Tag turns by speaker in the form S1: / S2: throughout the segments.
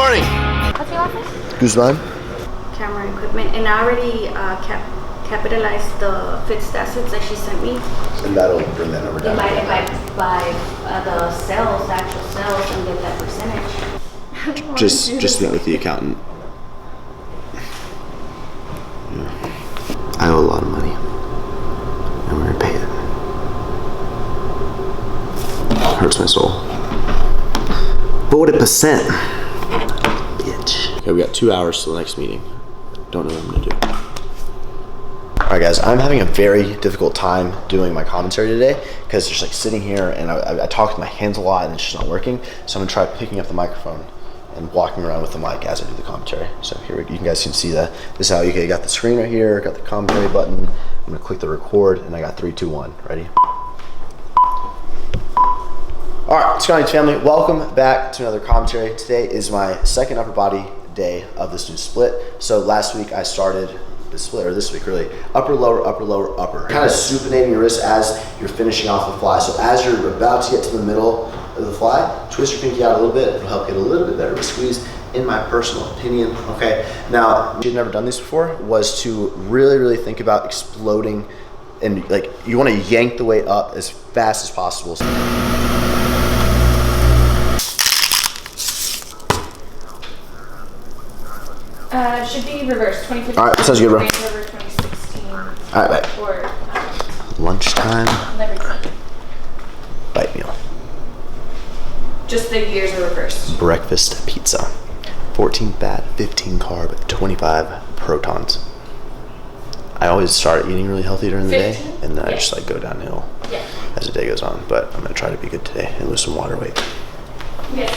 S1: morning.
S2: What's your office?
S1: Guzman.
S2: Camera equipment, and I already capitalized the fixed assets that she sent me.
S1: And that'll bring that number down.
S2: Divided by the sales, the actual sales, and get that percentage.
S1: Just meet with the accountant. Yeah. I owe a lot of money, and we're gonna pay it. Hurts my soul. But what a percent, bitch. Okay, we got 2 hours till the next meeting. Don't know what I'm gonna do. All right, guys, I'm having a very difficult time doing my commentary today because just like sitting here and I talk with my hands a lot and it's just not working. So I'm gonna try picking up the microphone and walking around with the mic as I do the commentary. So here you guys can see that. This is how you got the screen right here, got the commentary button. I'm gonna click the record and I got 3, 2, 1. Ready? All right, Scotty's family, welcome back to another commentary. Today is my second upper body day of this new split. So last week I started the split, or this week really, upper, lower, upper, lower, upper. Kind of supinating your wrist as you're finishing off the fly. So as you're about to get to the middle of the fly, twist your pinky out a little bit. It'll help get a little bit better of a squeeze, in my personal opinion, okay? Now, if you've never done this before, was to really think about exploding, and like, you wanna yank the weight up as fast as possible.
S2: Should be reversed. 2015.
S1: All right, sounds good, bro.
S2: Reverse 2016.
S1: All right, bye.
S2: Or
S1: Lunchtime
S2: everything.
S1: bite meal.
S2: Just the years are reversed.
S1: Breakfast pizza. 14 fat, 15 carb, 25 protons. I always start eating really healthy during the day, and then I just like go downhill as the day goes on. But I'm gonna try to be good today and lose some water weight.
S2: Yes.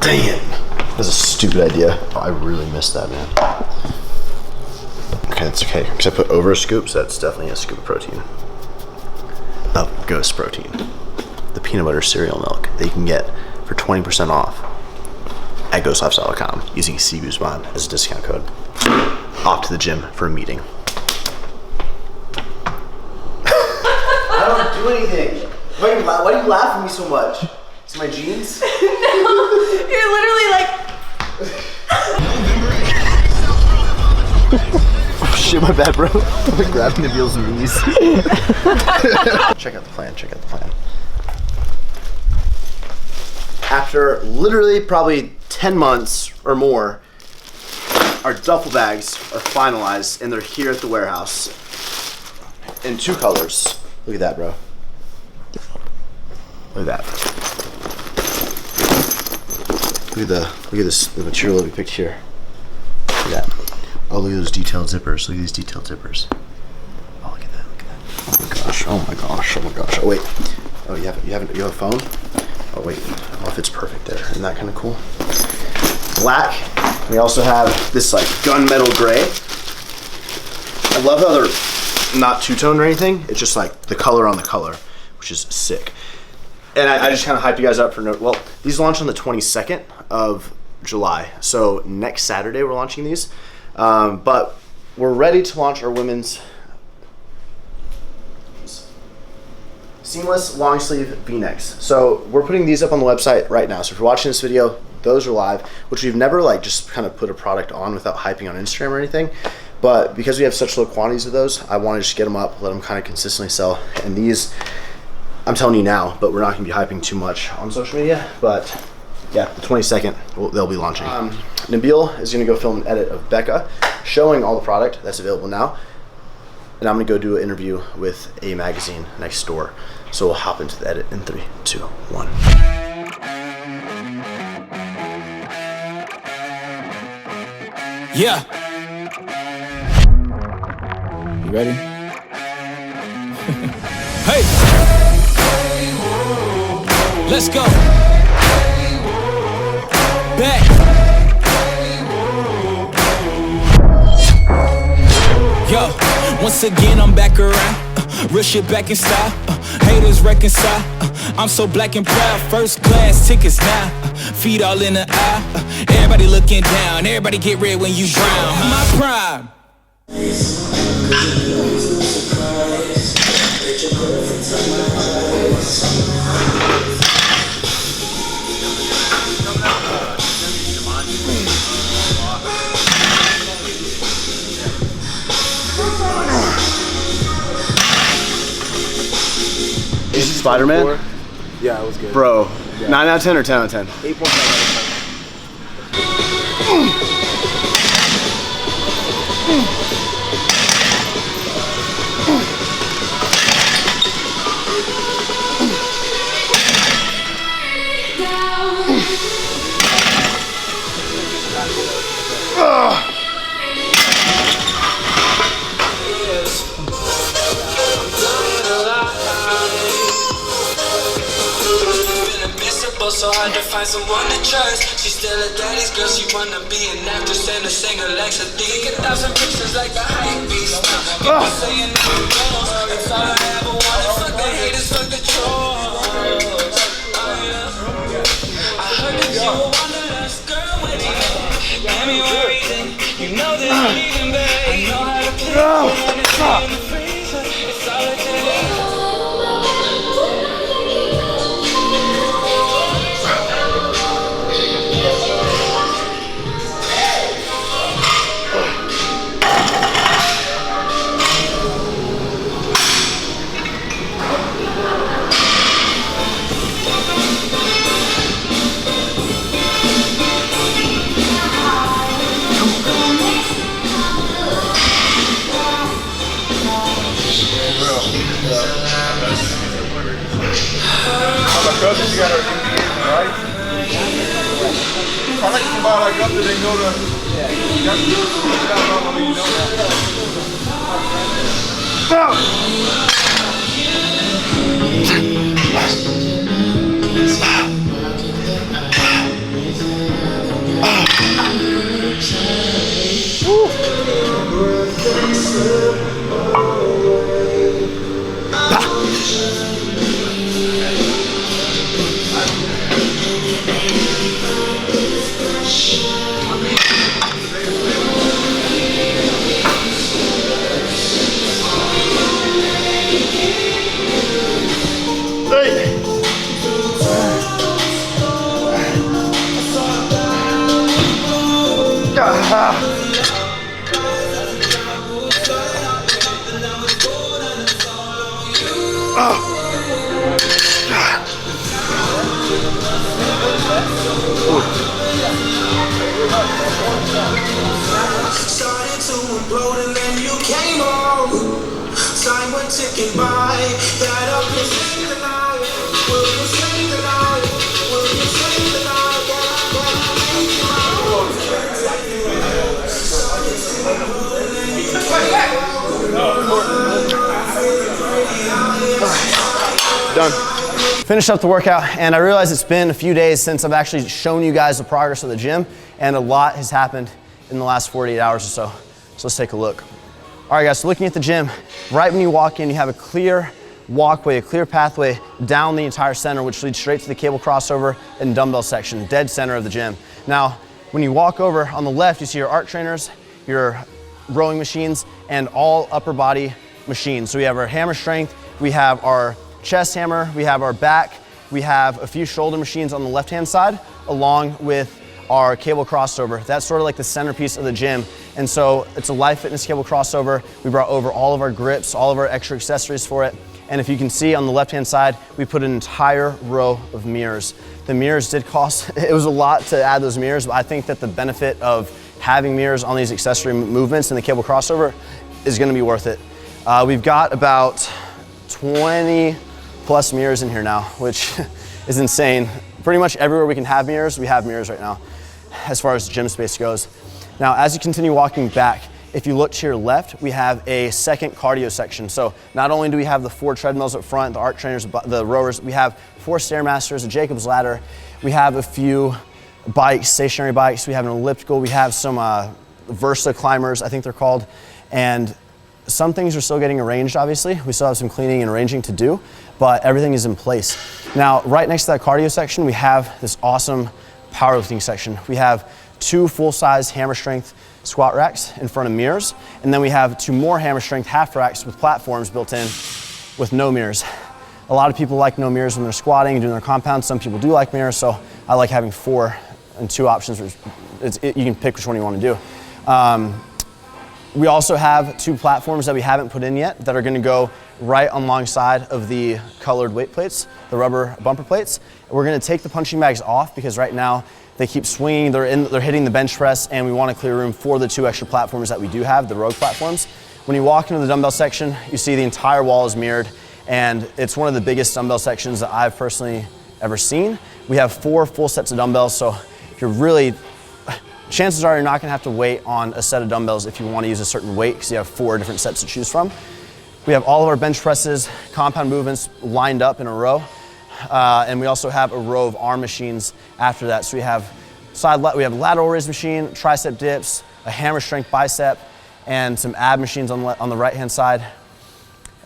S1: Dang it. That was a stupid idea. Oh, I really missed that, man. Okay, it's okay. Because I put over a scoop, so that's definitely a scoop of protein. Of Ghost protein. The peanut butter cereal milk that you can get for 20% off at ghostlifestyle.com using C Guzman as a discount code. Off to the gym for a meeting. I don't do anything. Why do you laugh at me so much? Is it my jeans?
S2: No, you're literally like.
S1: Oh shit, my bad, bro. I'm grabbing Nabil's knees. Check out the plan, check out the plan. After literally probably 10 months or more, our duffel bags are finalized and they're here at the warehouse in 2 colors. Look at that, bro. Look at that. Look at the material that we picked here. Look at that. Oh, look at those detailed zippers. Look at these detailed zippers. Oh, look at that. Look at that. Oh my gosh. Oh my gosh. Oh my gosh. Oh wait. Oh, you have a phone? Oh wait. Oh, if it's perfect there. Isn't that kind of cool? Black. We also have this like gunmetal gray. I love how they're not two-toned or anything. It's just like the color on the color, which is sick. And I just kind of hyped you guys up for well, these launch on the 22nd of July. So next Saturday we're launching these. But we're ready to launch our women's seamless long sleeve V-necks. So we're putting these up on the website right now. So if you're watching this video, those are live, which we've never like just kind of put a product on without hyping on Instagram or anything. But because we have such low quantities of those, I want to just get them up, let them kind of consistently sell. And these, I'm telling you now, but we're not going to be hyping too much on social media. But yeah, the 22nd, they'll be launching. Nabil is going to go film an edit of Becca showing all the product that's available now. And I'm going to go do an interview with a magazine next door. So we'll hop into the edit in 3, 2, 1.
S3: Yeah. You ready? Hey. Let's go. Back. Yo, once again I'm back around. Real shit back in style. Haters reconcile. I'm so black and proud. First class tickets now. Feet all in the eye. Everybody looking down. Everybody get red when you brown. My prime.
S1: Spider-Man?
S4: Yeah, it was good.
S1: Bro, 9 out of 10 or 10 out of 10?
S4: 8.5 out of
S3: Invincible, so hard to find someone to trust. She's still a daddy's girl, she wanna be an actress and a singer like Sadiq. 1,000 pictures like the hype beast. People saying I'm wrong, that's all I ever wanted. Fuck the haters, fuck the trolls. I heard that you were wanderlust girl with me. Got me worried, you know that I'm leaving, babe. I know how to play when it's in the freezer. It's all I do.
S4: You got our right? I like to buy like up to they go to. Yeah. You got to you know
S3: Started to implode and then you came home. Time went ticking by. Got up and sang the night. Will you sing the night? Will you sing the night?
S1: Done. Finished up the workout, and I realized it's been a few days since I've actually shown you guys the progress of the gym, and a lot has happened in the last 48 hours or so. So let's take a look. All right, guys, so looking at the gym, right when you walk in, you have a clear walkway, a clear pathway down the entire center, which leads straight to the cable crossover and dumbbell section, dead center of the gym. Now, when you walk over on the left, you see your arc trainers, your rowing machines, and all upper body machines. So we have our hammer strength, we have our chest hammer, we have our back, we have a few shoulder machines on the left-hand side, along with our cable crossover. That's sort of like the centerpiece of the gym. And so it's a Life Fitness cable crossover. We brought over all of our grips, all of our extra accessories for it. And if you can see on the left-hand side, we put an entire row of mirrors. The mirrors did cost, it was a lot to add those mirrors, but I think that the benefit of having mirrors on these accessory movements in the cable crossover is gonna be worth it. We've got about 20 plus mirrors in here now, which is insane. Pretty much everywhere we can have mirrors, we have mirrors right now, as far as gym space goes. Now, as you continue walking back, if you look to your left, we have a second cardio section. So not only do we have the 4 treadmills up front, the arc trainers, the rowers, we have 4 Stairmasters, a Jacob's ladder. We have a few bikes, stationary bikes. We have an elliptical. We have some Versa climbers, I think they're called. And some things are still getting arranged, obviously. We still have some cleaning and arranging to do, but everything is in place. Now, right next to that cardio section, we have this awesome powerlifting section. We have 2 full-size hammer strength squat racks in front of mirrors, and then we have 2 more hammer strength half racks with platforms built in with no mirrors. A lot of people like no mirrors when they're squatting and doing their compounds. Some people do like mirrors, so I like having 4 and 2 options. You can pick which one you want to do. We also have 2 platforms that we haven't put in yet that are going to go right alongside of the colored weight plates, the rubber bumper plates. We're gonna take the punching bags off because right now they keep swinging, they're hitting the bench press, and we want to clear room for the 2 extra platforms that we do have, the Rogue platforms. When you walk into the dumbbell section, you see the entire wall is mirrored, and it's one of the biggest dumbbell sections that I've personally ever seen. We have 4 full sets of dumbbells, so if you're really, chances are you're not gonna have to wait on a set of dumbbells if you want to use a certain weight, because you have 4 different sets to choose from. We have all of our bench presses, compound movements lined up in a row. And we also have a row of arm machines after that. So we have lateral raise machine, tricep dips, a hammer strength bicep, and some ab machines on the right hand side.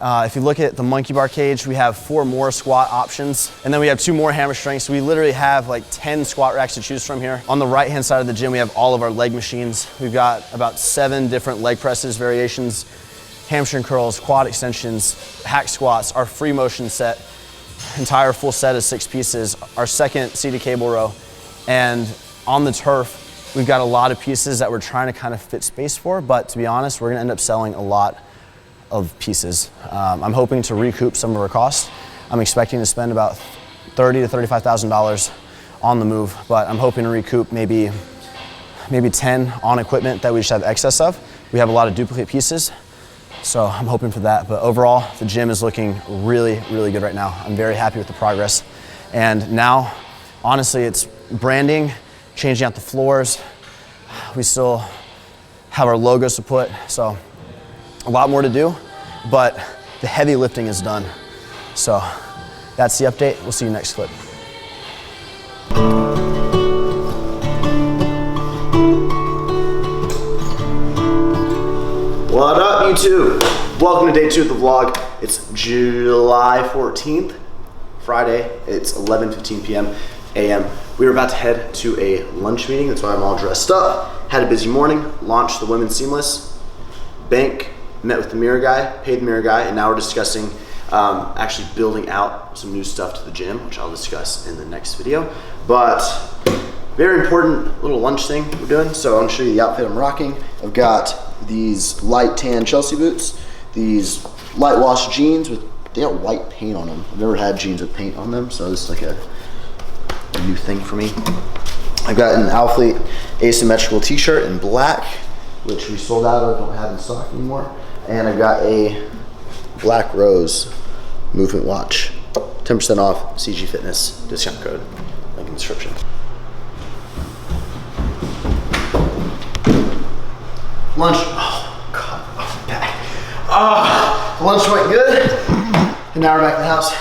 S1: If you look at the monkey bar cage, we have 4 more squat options, and then we have 2 more hammer strengths. So we literally have like 10 squat racks to choose from here. On the right hand side of the gym, we have all of our leg machines. We've got about 7 different leg presses variations, hamstring curls, quad extensions, hack squats, our free motion set. Entire full set of 6 pieces, our second seated cable row, and on the turf, we've got a lot of pieces that we're trying to kind of fit space for, but to be honest, we're gonna end up selling a lot of pieces. I'm hoping to recoup some of our costs. I'm expecting to spend about $30,000 to $35,000 on the move, but I'm hoping to recoup maybe 10 on equipment that we just have excess of. We have a lot of duplicate pieces, so I'm hoping for that. But overall, the gym is looking really, really good right now. I'm very happy with the progress. And now, honestly, it's branding, changing out the floors. We still have our logos to put, so a lot more to do, but the heavy lifting is done. So that's the update. We'll see you next clip. What up, YouTube? Welcome to day 2 of the vlog. It's July 14th, Friday. It's 11:15 p.m. a.m. We were about to head to a lunch meeting. That's why I'm all dressed up. Had a busy morning. Launched the Women's Seamless Bank. Met with the mirror guy, paid the mirror guy, and now we're discussing actually building out some new stuff to the gym, which I'll discuss in the next video. But very important little lunch thing we're doing. So I'm gonna show you the outfit I'm rocking. I've got these light tan Chelsea boots, these light wash jeans they got white paint on them. I've never had jeans with paint on them, so this is like a new thing for me. I've got an Alphalete asymmetrical t-shirt in black, which we sold out of, don't have in stock anymore. And I've got a Black Rose movement watch. 10% off, CG Fitness, discount code, link in the description. Lunch, oh God, oh, back. Lunch went good, and now we're back in the house.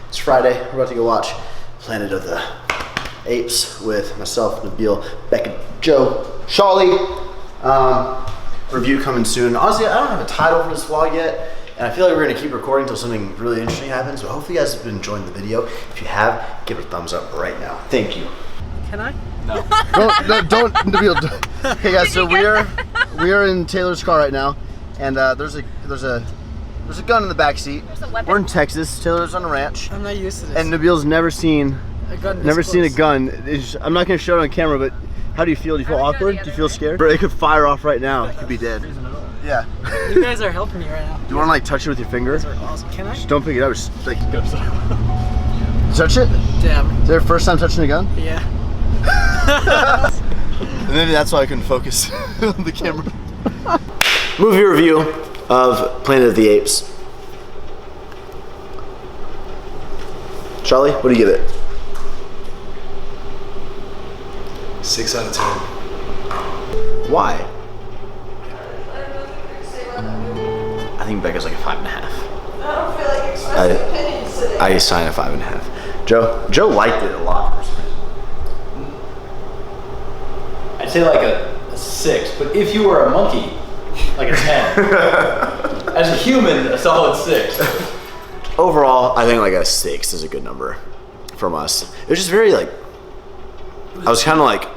S1: It's Friday, we're about to go watch Planet of the Apes with myself, Nabil, Becca, Joe, Shawley. Review coming soon. Honestly, I don't have a title for this vlog yet, and I feel like we're gonna keep recording until something really interesting happens, but hopefully you guys have been enjoying the video. If you have, give it a thumbs up right now. Thank you.
S5: Can I?
S1: No. don't Nabil. Okay guys, so we are in Taylor's car right now, and there's a gun in the back seat.
S2: There's a weapon.
S1: We're in Texas. Taylor's on a ranch.
S5: I'm not used to this.
S1: And Nabil's never seen
S5: a gun.
S1: a gun. I'm not gonna show it on camera, but how do you feel? Do you feel awkward? Do you feel scared? Bro, it could fire off right now. It could be dead. Yeah.
S5: You guys are helping me right now.
S1: Do you want to like touch it with your finger?
S5: You guys are awesome. Can I?
S1: Just don't pick it up. Just like touch it.
S5: Damn.
S1: Is that your first time touching a gun?
S5: Yeah.
S1: And maybe that's why I couldn't focus on the camera. Movie review of Planet of the Apes. Charlie, what do you give it?
S4: 6 out of 10.
S1: Why? I think Becca's like a 5.5.
S6: I don't feel like expressing opinions today.
S1: I assign a 5.5. Joe liked it a lot for some reason.
S7: I'd say like a 6, but if you were a monkey, like a 10. As a human, a solid 6.
S1: Overall, I think like a 6 is a good number from us. It was just very like, I was kind of like,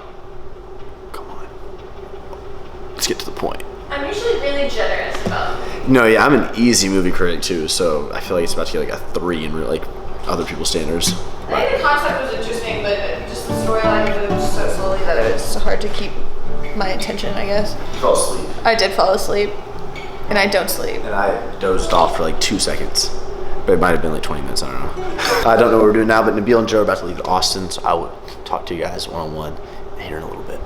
S1: come on, let's get to the point.
S6: I'm usually really generous about it.
S1: No, yeah, I'm an easy movie critic too, so I feel like it's about to get like a 3 in like other people's standards.
S6: I think the concept was interesting, but just the storyline moved so slowly that it was hard to keep my attention, I guess.
S1: You fell asleep.
S6: I did fall asleep, and I don't sleep.
S1: And I dozed off for like 2 seconds. But it might have been like 20 minutes, I don't know. I don't know what we're doing now, but Nabil and Joe are about to leave to Austin, so I will talk to you guys one-on-one here in a little bit.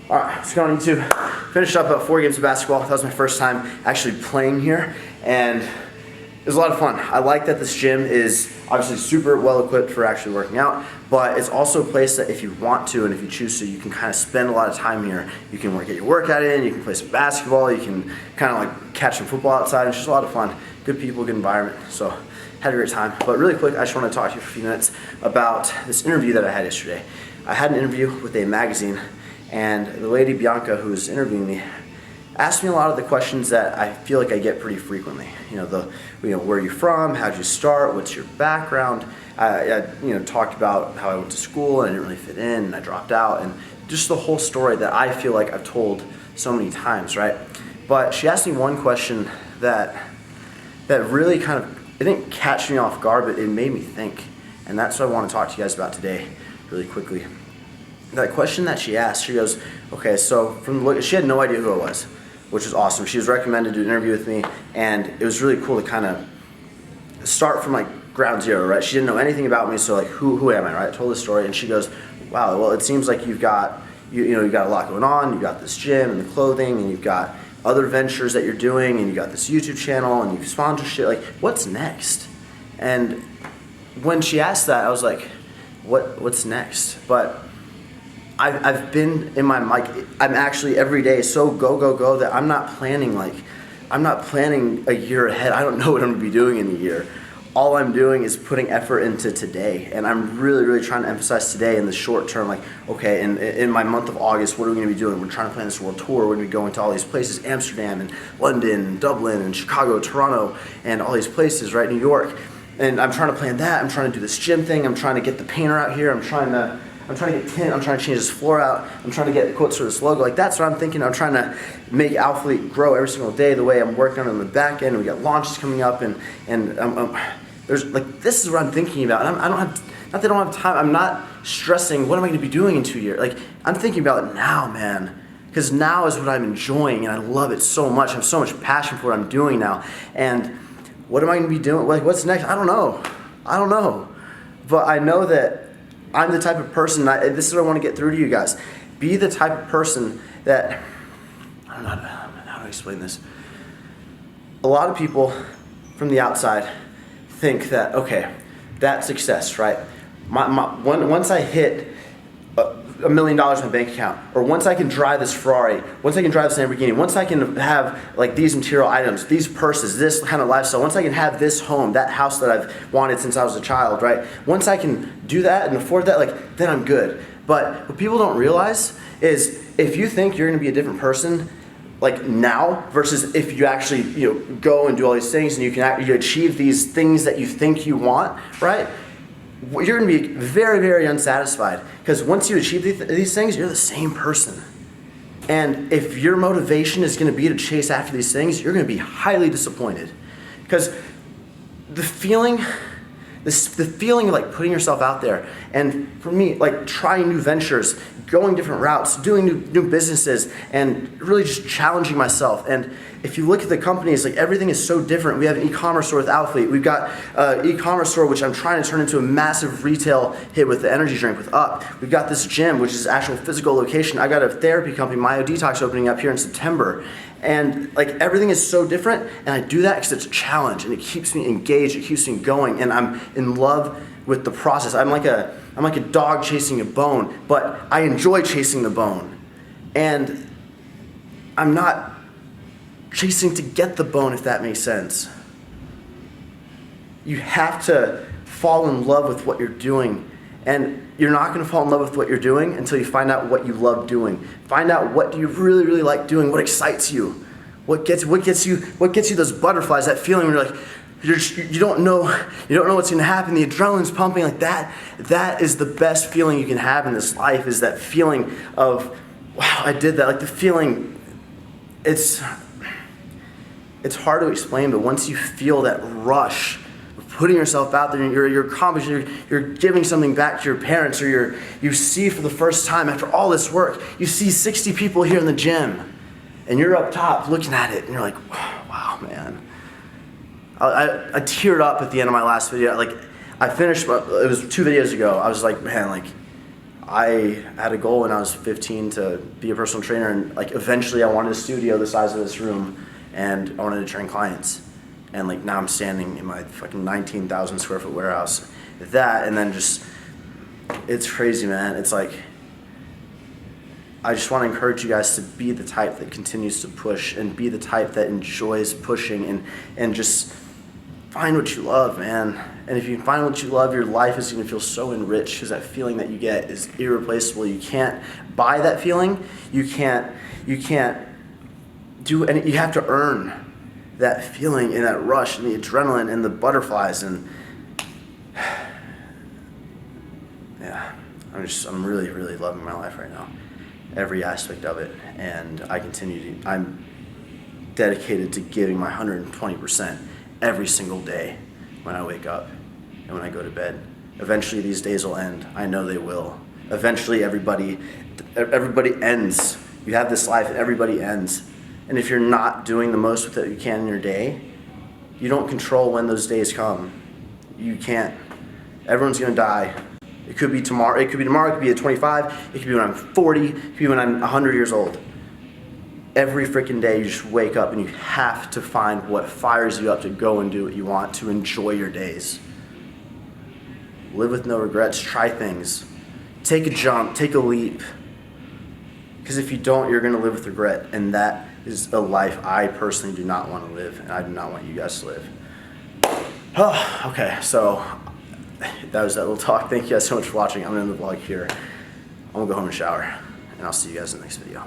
S1: Alright, let's go on YouTube. Finished up 4 games of basketball. That was my first time actually playing here, and it was a lot of fun. I like that this gym is obviously super well equipped for actually working out, but it's also a place that if you want to and if you choose to, you can kind of spend a lot of time here. You can get your workout in, you can play some basketball, you can kind of like catch some football outside. It's just a lot of fun. Good people, good environment. So had a great time. But really quick, I just want to talk to you for a few minutes about this interview that I had yesterday. I had an interview with a magazine, and the lady Bianca who was interviewing me asked me a lot of the questions that I feel like I get pretty frequently. Where are you from? How'd you start? What's your background? I talked about how I went to school and I didn't really fit in and I dropped out, and just the whole story that I feel like I've told so many times, right? But she asked me one question that really kind of, it didn't catch me off guard, but it made me think. And that's what I want to talk to you guys about today, really quickly. That question that she asked, she goes, okay, so from the look, she had no idea who I was, which was awesome. She was recommended to do an interview with me, and it was really cool to kind of start from like ground zero, right? She didn't know anything about me, so like who am I, right? I told the story, and she goes, wow, well, it seems like you've got you've got a lot going on. You've got this gym and the clothing, and you've got other ventures that you're doing, and you got this YouTube channel, and you've sponsorship. Like, what's next? And when she asked that, I was like, what's next? But I've been in my I'm actually every day so go that I'm not planning a year ahead. I don't know what I'm gonna be doing in a year. All I'm doing is putting effort into today, and I'm really trying to emphasize today in the short term. Like, okay, in my month of August, what are we gonna be doing? We're trying to plan this world tour. We're gonna be going to all these places: Amsterdam and London and Dublin and Chicago, Toronto, and all these places, right? New York. And I'm trying to plan that. I'm trying to do this gym thing. I'm trying to get the painter out here. I'm trying to get tint. I'm trying to change this floor out. I'm trying to get quotes for this logo. Like, that's what I'm thinking. I'm trying to make Alphalete grow every single day the way I'm working on it on the back end. We got launches coming up, and there's like, this is what I'm thinking about. And I don't have, not that I don't have time. I'm not stressing what am I going to be doing in 2 years. Like, I'm thinking about it now, man. Because now is what I'm enjoying, and I love it so much. I have so much passion for what I'm doing now. And what am I going to be doing? Like, what's next? I don't know. But I know that I'm the type of person, this is what I want to get through to you guys. Be the type of person that, I don't know how to explain this. A lot of people from the outside think that, okay, that's success, right? Once I hit $1 million in my bank account, or once I can drive this Ferrari, once I can drive this Lamborghini, once I can have like these material items, these purses, this kind of lifestyle, once I can have this home, that house that I've wanted since I was a child, right? Once I can do that and afford that, like, then I'm good. But what people don't realize is if you think you're gonna be a different person, like now, versus if you actually go and do all these things and you achieve these things that you think you want, right? You're going to be very unsatisfied, because once you achieve these things, you're the same person. And if your motivation is going to be to chase after these things, you're going to be highly disappointed, because the feeling of like putting yourself out there, and for me, like trying new ventures, going different routes, doing new businesses, and really just challenging myself. And if you look at the companies, like everything is so different. We have an e-commerce store with Alphalete. We've got an e-commerce store which I'm trying to turn into a massive retail hit with the energy drink with Up. We've got this gym, which is actual physical location. I got a therapy company, Myo Detox, opening up here in September. And like everything is so different, and I do that because it's a challenge and it keeps me engaged, it keeps me going, and I'm in love with the process. I'm like a dog chasing a bone, but I enjoy chasing the bone. And I'm not chasing to get the bone, if that makes sense. You have to fall in love with what you're doing. And you're not going to fall in love with what you're doing until you find out what you love doing. Find out what do you really, really like doing, what excites you, what gets you those butterflies, that feeling where you're like, you don't know what's going to happen. The adrenaline's pumping like that. That is the best feeling you can have in this life, is that feeling of, wow, I did that. Like the feeling, it's hard to explain, but once you feel that rush of putting yourself out there, you're accomplishing, you're giving something back to your parents, or you see for the first time after all this work, you see 60 people here in the gym, and you're up top looking at it, and you're like, wow, man. I teared up at the end of my last video. Like, I finished, it was 2 videos ago. I was like, man, like, I had a goal when I was 15 to be a personal trainer, and like eventually I wanted a studio the size of this room, and I wanted to train clients. And like now I'm standing in my fucking 19,000 square foot warehouse. That, and then just, it's crazy, man. It's like, I just want to encourage you guys to be the type that continues to push, and be the type that enjoys pushing, and just find what you love, man. And if you find what you love, your life is going to feel so enriched, because that feeling that you get is irreplaceable. You can't buy that feeling. You can't do any, you have to earn that feeling and that rush and the adrenaline and the butterflies. And yeah, I'm really, really loving my life right now. Every aspect of it. And I'm dedicated to giving my 120% every single day when I wake up and when I go to bed. Eventually these days will end. I know they will. Eventually everybody ends. You have this life and everybody ends. And if you're not doing the most with it you can in your day, you don't control when those days come. You can't. Everyone's gonna die. It could be tomorrow, it could be at 25, it could be when I'm 40, it could be when I'm 100 years old. Every freaking day you just wake up and you have to find what fires you up to go and do what you want, to enjoy your days. Live with no regrets, try things. Take a jump, take a leap. Because if you don't, you're gonna live with regret, and that is a life I personally do not want to live, and I do not want you guys to live. Oh, okay, so that was that little talk. Thank you guys so much for watching. I'm gonna end the vlog here. I'm gonna go home and shower, and I'll see you guys in the next video.